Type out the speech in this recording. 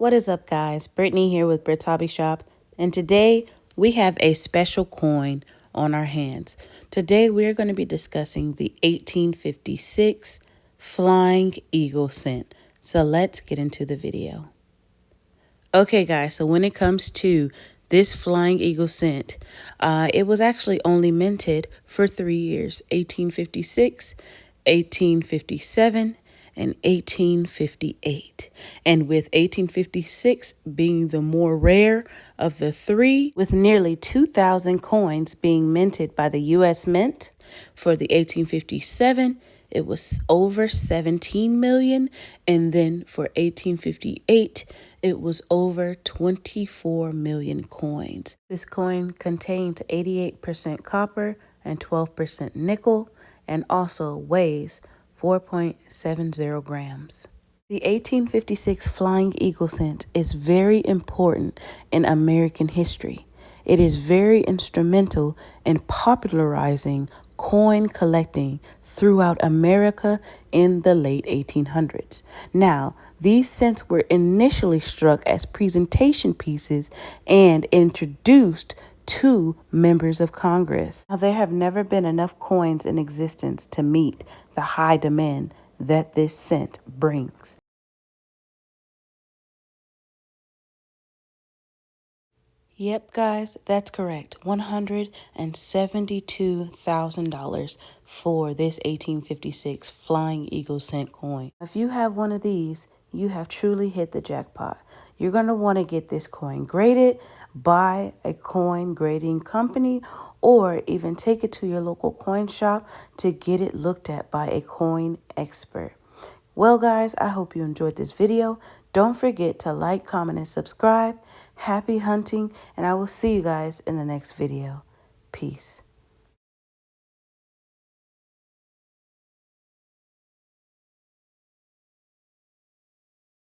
What is up, guys? Brittany here with Brit's Hobby Shop, and today we have a special coin on our hands. Today we are going to be discussing the 1856 Flying Eagle cent. So let's get into the video. Okay, guys, so when it comes to this Flying Eagle cent, it was actually only minted for 3 years, 1856, 1857, and 1858. And with 1856 being the more rare of the three, with nearly 2,000 coins being minted by the U.S. Mint, for the 1857, it was over 17 million, and then for 1858, it was over 24 million coins. This coin contains 88% copper and 12% nickel, and also weighs 4.70 grams. The 1856 Flying Eagle cent is very important in American history. It is very instrumental in popularizing coin collecting throughout America in the late 1800s. Now, these cents were initially struck as presentation pieces and introduced to members of Congress. Now, there have never been enough coins in existence to meet the high demand that this cent brings. Yep, guys, that's correct. $172,000 for this 1856 Flying Eagle cent coin. If you have one of these, you have truly hit the jackpot. You're going to want to get this coin graded by a coin grading company, or even take it to your local coin shop to get it looked at by a coin expert. Well, guys, I hope you enjoyed this video. Don't forget to like, comment, and subscribe. Happy hunting, and I will see you guys in the next video. Peace.